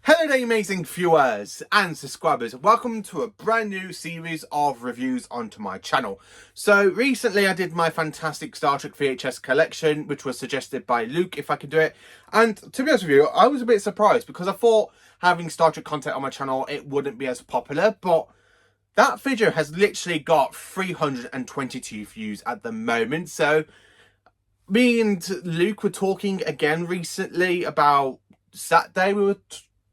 Hello there, amazing viewers and subscribers. Welcome to a brand new series of reviews onto my channel. So recently I did my fantastic Star Trek VHS collection, which was suggested by Luke if I could do it. And to be honest with you, I was a bit surprised because I thought having Star Trek content on my channel, it wouldn't be as popular. But that video has literally got 322 views at the moment. So me and Luke were talking again recently about Saturday. We were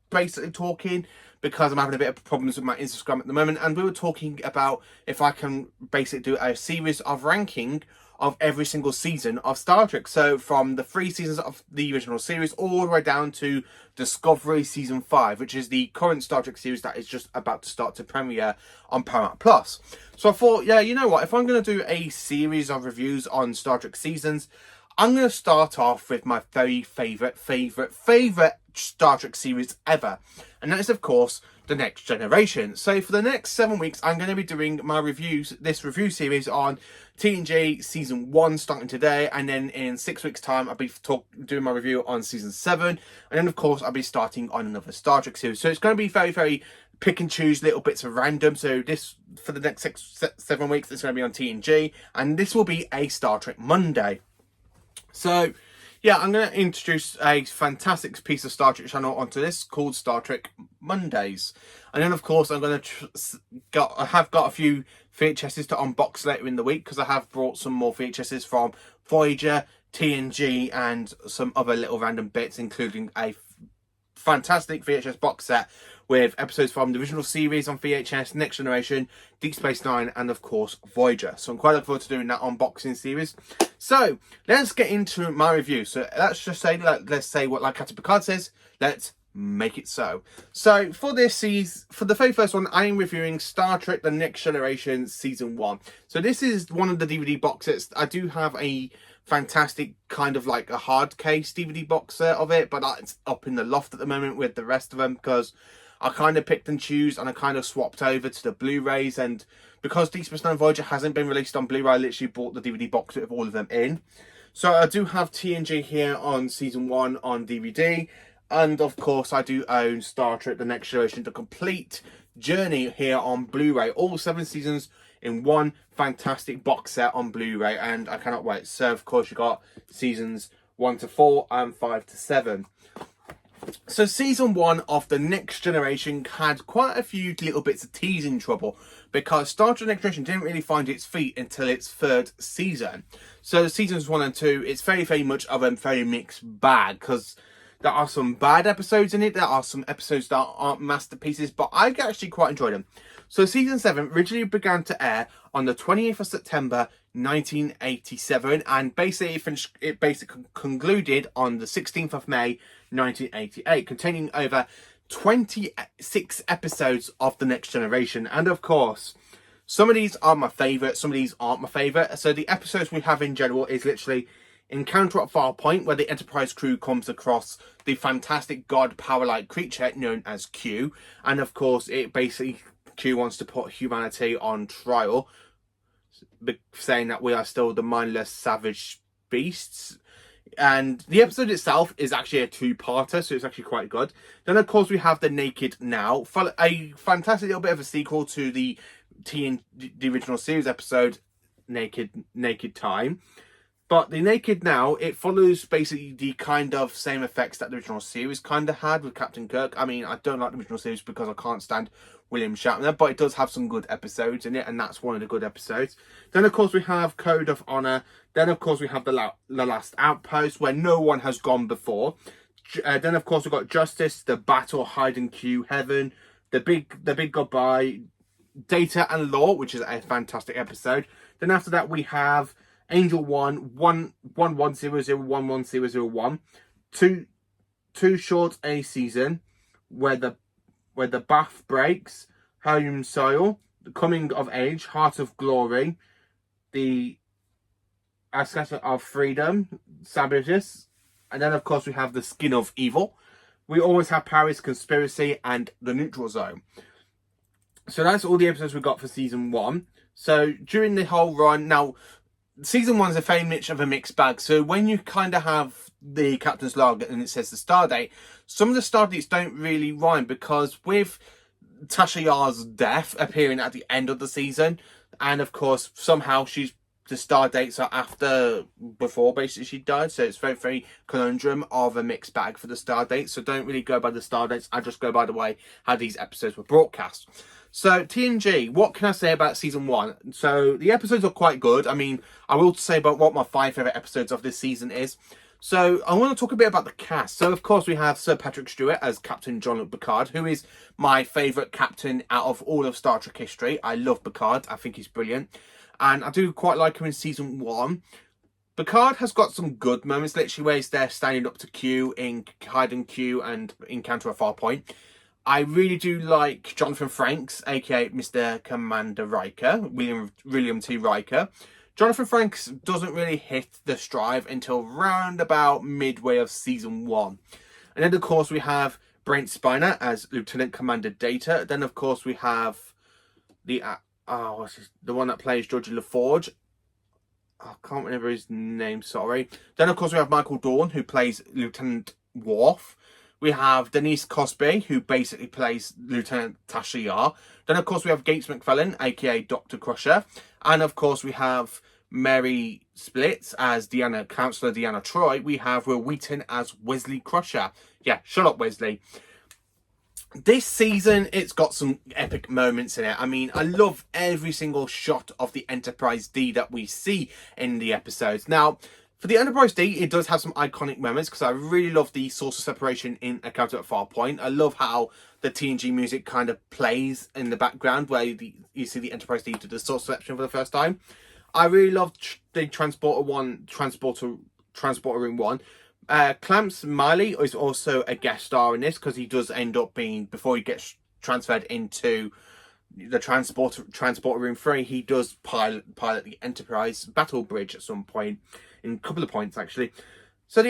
basically talking because I'm having a bit of problems with my Instagram at the moment, and we were talking about if I can basically do a series of ranking of every single season of Star Trek. So from the 3 seasons of the original series all the way down to Discovery Season 5, which is the current Star Trek series that is just about to start to premiere on Paramount Plus. So I thought, yeah, you know what, if I'm going to do a series of reviews on Star Trek seasons, I'm going to start off with my very favourite Star Trek series ever. And that is, of course, The Next Generation. So for the next 7 weeks, I'm going to be doing my reviews, this review series on TNG Season 1 starting today. And then in 6 weeks' time, I'll be doing my review on Season 7. And then, of course, I'll be starting on another Star Trek series. So it's going to be very pick and choose little bits of random. So this, for the next 7 weeks, it's going to be on TNG. And this will be a Star Trek Monday. So, yeah, I'm going to introduce a fantastic piece of Star Trek channel onto this called Star Trek Mondays. And then, of course, I'm going to I have got a few VHSs to unbox later in the week because I have brought some more VHSs from Voyager, TNG, and some other little random bits, including a fantastic VHS box set with episodes from the original series on VHS, Next Generation, Deep Space Nine, and of course Voyager. So I'm quite looking forward to doing that unboxing series. So let's get into my review. So let's just say, let's say what like Captain Picard says. Let's make it so. So for this season, for the very first one, I am reviewing Star Trek: The Next Generation Season 1. So this is one of the DVD box sets. I do have a fantastic kind of like a hard case DVD box set of it, but that's up in the loft at the moment with the rest of them because I kind of picked and choose and I kind of swapped over to the Blu-rays, and because Deep Space Nine Voyager hasn't been released on Blu-ray, I literally bought the DVD box with all of them in. So I do have TNG here on Season 1 on DVD, and of course I do own Star Trek: The Next Generation, the complete journey here on Blu-ray, all 7 seasons in one fantastic box set on Blu-ray, and I cannot wait. So of course you got seasons 1 to 4 and 5 to 7. So Season 1 of The Next Generation had quite a few little bits of teasing trouble because Star Trek Next Generation didn't really find its feet until its 3rd season. So Seasons 1 and 2, it's very much of a very mixed bag because there are some bad episodes in it, there are some episodes that aren't masterpieces, but I actually quite enjoyed them. So Season 7 originally began to air on the 28th of September 1987, and it basically concluded on the 16th of May 1988, containing over 26 episodes of The Next Generation. And of course, some of these are my favourite, some of these aren't my favourite. So the episodes we have in general is literally Encounter at Farpoint, where the Enterprise crew comes across the fantastic god power-like creature known as Q. And of course, it basically, Q wants to put humanity on trial, saying that we are still the mindless savage beasts. And the episode itself is actually a 2-parter, so it's actually quite good. Then, of course, we have The Naked Now, a fantastic little bit of a sequel to the original series episode, Naked Time. But The Naked Now, it follows basically the kind of same effects that the original series kind of had with Captain Kirk. I mean, I don't like the original series because I can't stand William Shatner, but it does have some good episodes in it, and that's one of the good episodes. Then, of course, we have Code of Honor. Then, of course, we have The Last Outpost, where no one has gone before. Then, of course, we've got Justice, The Battle, Hide and Q, Heaven, The Big Goodbye, Data and Law, which is a fantastic episode. Then after that, we have Angel 1-1100-11001, two short a season, where the bath breaks, Home Soil, The Coming of Age, Heart of Glory, The Aesthetic of Freedom, Sabotage, and then of course we have The Skin of Evil. We always have Paris Conspiracy and The Neutral Zone. So that's all the episodes we got for Season 1. So during the whole run, now Season 1 is a very much of a mixed bag. So when you kind of have the Captain's Log and it says the star date, some of the Stardates don't really rhyme, because with Tasha Yar's death appearing at the end of the season, and of course somehow the star dates are before basically she died, so it's very, very conundrum of a mixed bag for the star dates. So don't really go by the star dates, I just go by the way how these episodes were broadcast. So TNG, what can I say about season 1? So the episodes are quite good. I mean, I will say about what my 5 favourite episodes of this season is. So I want to talk a bit about the cast. So of course we have Sir Patrick Stewart as Captain Jean-Luc Picard, who is my favourite captain out of all of Star Trek history. I love Picard. I think he's brilliant. And I do quite like him in season 1. Picard has got some good moments, literally, where he's there standing up to Q in Hide and Q and Encounter at Farpoint. I really do like Jonathan Frakes, aka Mr. Commander Riker, William T. Riker. Jonathan Frakes doesn't really hit the stride until round about midway of season 1. And then, of course, we have Brent Spiner as Lieutenant Commander Data. Then, of course, we have the one that plays Geordi LaForge. I can't remember his name, sorry. Then, of course, we have Michael Dorn, who plays Lieutenant Worf. We have Denise Cosby, who basically plays Lieutenant Tasha Yar. Then, of course, we have Gates McFadden, aka Dr. Crusher. And, of course, we have Mary Splits as Councillor Deanna Troy. We have Will Wheaton as Wesley Crusher. Yeah, shut up, Wesley. This season, it's got some epic moments in it. I mean, I love every single shot of the Enterprise D that we see in the episodes. Now, for the Enterprise D, it does have some iconic moments, because I really love the source of separation in Encounter at Farpoint. I love how the TNG music kind of plays in the background, where you see the Enterprise D do the source selection for the first time. I really love the Transporter Room 1. Clamps Miley is also a guest star in this, because he does end up being, before he gets transferred into the Transporter Room 3, he does pilot the Enterprise battle bridge at some point, in a couple of points actually. So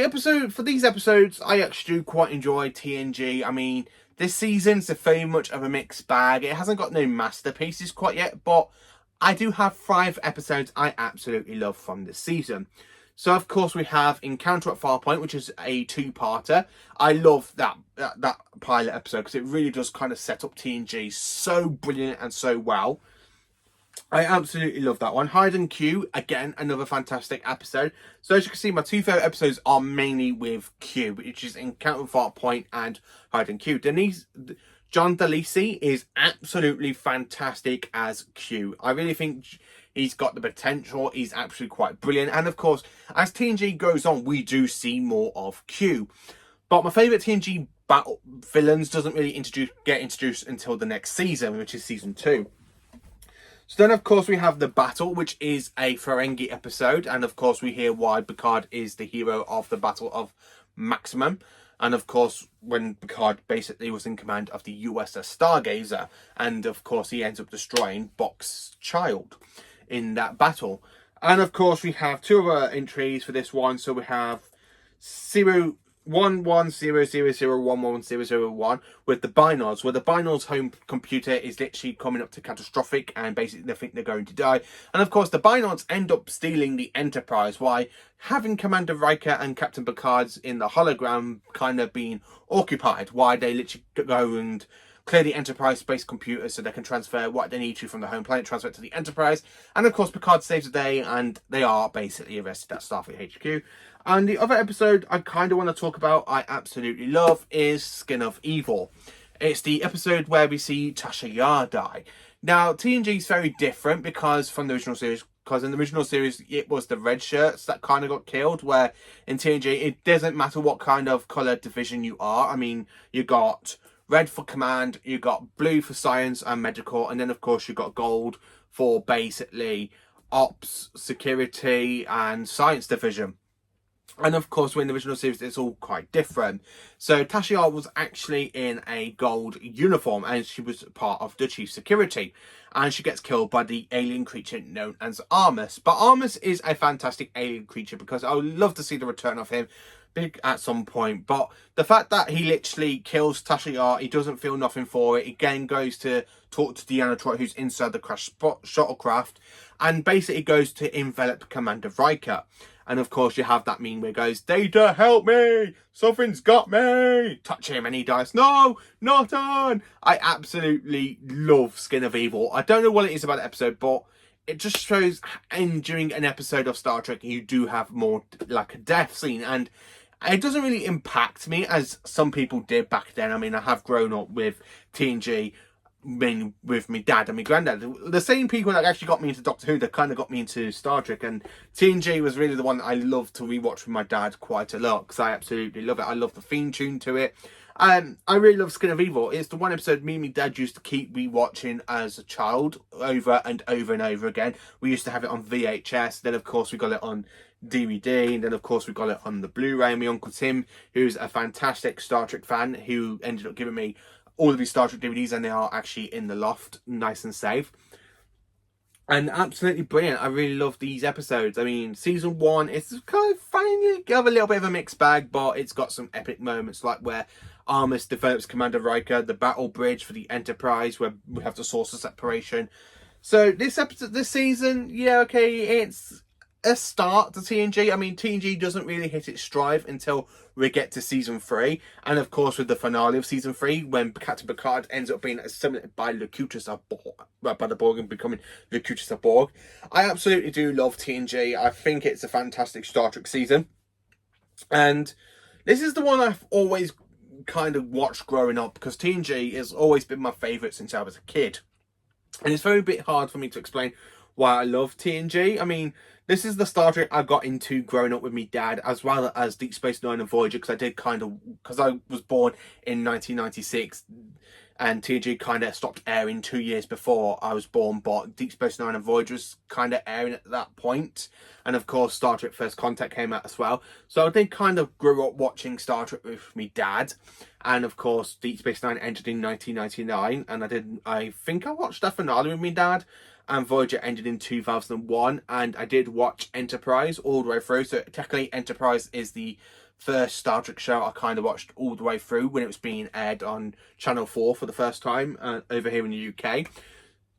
for these episodes, I actually do quite enjoy TNG. I mean, this season's very much of a mixed bag. It hasn't got no masterpieces quite yet, but I do have 5 episodes I absolutely love from this season. So, of course, we have Encounter at Farpoint, which is a 2-parter. I love that pilot episode, because it really does kind of set up TNG so brilliant and so well. I absolutely love that one. Hide and Q, again, another fantastic episode. So, as you can see, my 2 favourite episodes are mainly with Q, which is Encounter at Farpoint and Hide and Q. John DeLisi is absolutely fantastic as Q. I really think he's got the potential. He's absolutely quite brilliant. And of course, as TNG goes on, we do see more of Q. But my favourite TNG battle villains doesn't really get introduced until the next season, which is season 2. So then, of course, we have The Battle, which is a Ferengi episode. And of course, we hear why Picard is the hero of the Battle of Maximum. And of course, when Picard basically was in command of the USS Stargazer. And of course, he ends up destroying Bok's child in that battle. And of course, we have 2 other entries for this one. So we have 1100110001 with the Binods, where the Binods' home computer is literally coming up to catastrophic, and basically they think they're going to die. And of course, the Binods end up stealing the Enterprise, why having Commander Riker and Captain Picard's in the hologram kind of being occupied, why they literally go and clear the Enterprise space computer so they can transfer what they need to from the home planet, transfer it to the Enterprise. And of course, Picard saves the day, and they are basically arrested at Starfleet HQ. And the other episode I kind of want to talk about, I absolutely love, is Skin of Evil. It's the episode where we see Tasha Yar die. Now, TNG is very different from the original series, because in the original series, it was the red shirts that kind of got killed, where in TNG, it doesn't matter what kind of colour division you are. I mean, you got red for command, you got blue for science and medical, and then, of course, you got gold for basically ops, security, and science division. And of course, in the original series, it's all quite different. So Tasha Yar was actually in a gold uniform, and she was part of the chief security. And she gets killed by the alien creature known as Armus. But Armus is a fantastic alien creature, because I would love to see the return of him. big at some point. But the fact that he literally kills Tasha Yar, he doesn't feel nothing for it, again goes to talk to Deanna Troi, who's inside the crashed shuttlecraft, and basically goes to envelop Commander Riker. And of course you have that meme where it goes, Data, help me! Something's got me! Touch him and he dies. No, not on! I absolutely love Skin of Evil. I don't know what it is about the episode, but it just shows, and during an episode of Star Trek, you do have more like a death scene, and it doesn't really impact me as some people did back then. I mean, I have grown up with TNG, with my dad and my granddad, the same people that actually got me into Doctor Who, that kind of got me into Star Trek, and TNG was really the one that I loved to rewatch with my dad quite a lot, because I absolutely love it. I love the theme tune to it. I really love Skin of Evil. It's the one episode me and my dad used to keep rewatching as a child over and over and over again. We used to have it on VHS, then of course we got it on DVD, and then of course we got it on the Blu-ray. And my Uncle Tim, who's a fantastic Star Trek fan, who ended up giving me all of these Star Trek DVDs, and they are actually in the loft, nice and safe. And absolutely brilliant. I really love these episodes. I mean, season 1, it's kind of finally got a little bit of a mixed bag, but it's got some epic moments, like where Armus develops Commander Riker, the battle bridge for the Enterprise, where we have the source of separation. So this episode, this season, yeah, okay, it's a start to TNG. I mean, TNG doesn't really hit its stride until we get to season 3, and of course with the finale of season 3, when Captain Picard ends up being assimilated by Locutus of Borg, by the Borg, and becoming Locutus of Borg. I absolutely do love TNG. I think it's a fantastic Star Trek season, and this is the one I've always kind of watched growing up, because TNG has always been my favourite since I was a kid, and it's very a bit hard for me to explain why I love TNG. I mean, this is the Star Trek I got into growing up with me dad, as well as Deep Space Nine and Voyager, because I was born in 1996, and TNG kind of stopped airing 2 years before I was born, but Deep Space Nine and Voyager was kind of airing at that point, and of course Star Trek First Contact came out as well. So I did kind of grew up watching Star Trek with me dad, and of course Deep Space Nine entered in 1999, and I think I watched that finale with me dad, and Voyager ended in 2001, and I did watch Enterprise all the way through. So technically Enterprise is the first Star Trek show I kind of watched all the way through when it was being aired on Channel 4 for the first time over here in the UK.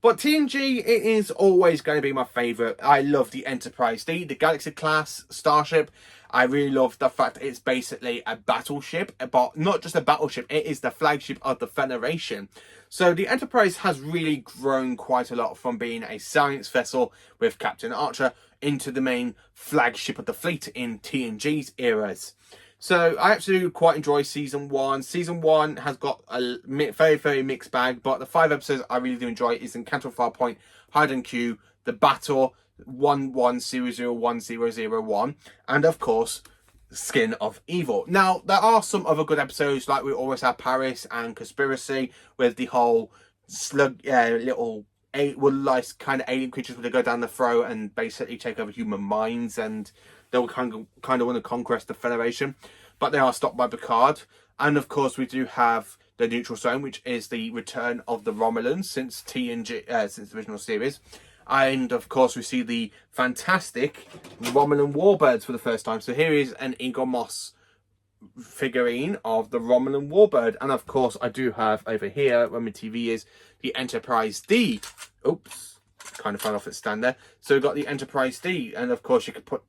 But TNG, it is always going to be my favourite. I love the Enterprise D, the Galaxy class starship. I really love the fact that it's basically a battleship, but not just a battleship, it is the flagship of the Federation. So the Enterprise has really grown quite a lot from being a science vessel with Captain Archer into the main flagship of the fleet in TNG's eras. So I absolutely quite enjoy season 1. Season 1 has got a very, very mixed bag, but the 5 episodes I really do enjoy is Encounter Farpoint, Hide and Q, The Battle, 11001001, and of course Skin of Evil. Now there are some other good episodes, like we always have Paris and Conspiracy, with the whole slug little wood-like kind of alien creatures where they go down the throat and basically take over human minds, and they'll kind of want to conquest the Federation, but they are stopped by Picard. And of course we do have the Neutral Zone, which is the return of the Romulans since TNG, since the original series. And of course we see the fantastic Romulan warbirds for the first time. So here is an Egon Moss figurine of the Romulan warbird. And of course I do have over here, where my TV is, the Enterprise D. Oops, kind of fell off its stand there. So we've got the Enterprise D, and of course you could put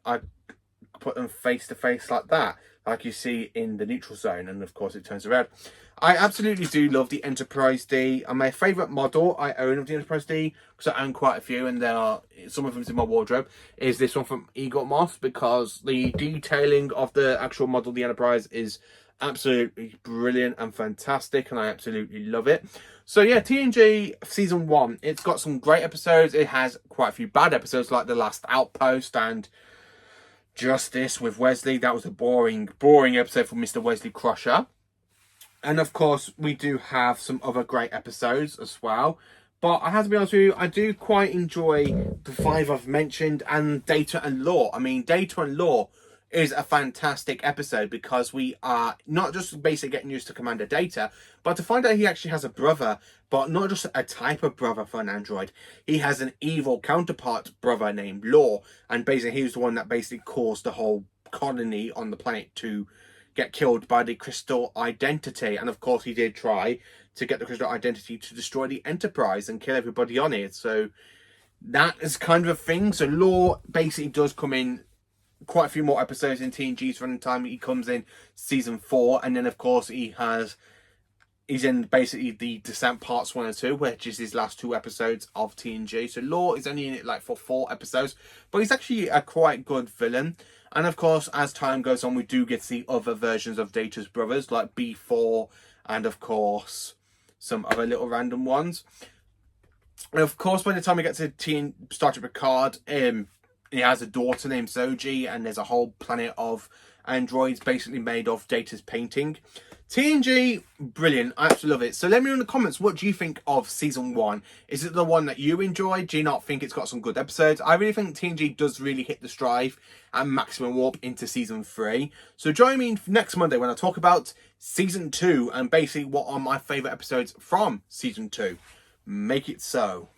them face to face like that, like you see in the Neutral Zone, and of course it turns around. I absolutely do love the Enterprise D, and my favourite model I own of the Enterprise D, because I own quite a few and there are some of them in my wardrobe, is this one from Egon Moss, because the detailing of the actual model of the Enterprise is absolutely brilliant and fantastic, and I absolutely love it. So yeah, TNG season 1, it's got some great episodes. It has quite a few bad episodes, like The Last Outpost and Justice with Wesley. That was a boring episode for Mr. Wesley Crusher. And of course, we do have some other great episodes as well. But I have to be honest with you, I do quite enjoy the 5 I've mentioned and Data and Lore. I mean, Data and Lore is a fantastic episode, because we are not just basically getting used to Commander Data, but to find out he actually has a brother, but not just a type of brother for an android. He has an evil counterpart brother named Lore, and basically he was the one that basically caused the whole colony on the planet to get killed by the Crystal Identity. And of course he did try to get the Crystal Identity to destroy the Enterprise and kill everybody on it. So that is kind of a thing. So Lore basically does come in quite a few more episodes in TNG's running time. He comes in season 4, and then of course he's in basically the Descent parts 1 and 2, which is his last 2 episodes of TNG. So Lore is only in it like for 4 episodes, but he's actually a quite good villain. And of course, as time goes on, we do get to see other versions of Data's brothers, like B4, and of course some other little random ones. And of course, by the time we get to Star Trek Picard, he has a daughter named Soji, and there's a whole planet of androids basically made of Data's painting. TNG, brilliant. I absolutely love it. So let me know in the comments, what do you think of season 1? Is it the one that you enjoyed? Do you not think it's got some good episodes? I really think TNG does really hit the stride and maximum warp into season 3. So join me next Monday when I talk about season 2 and basically what are my favourite episodes from season 2. Make it so.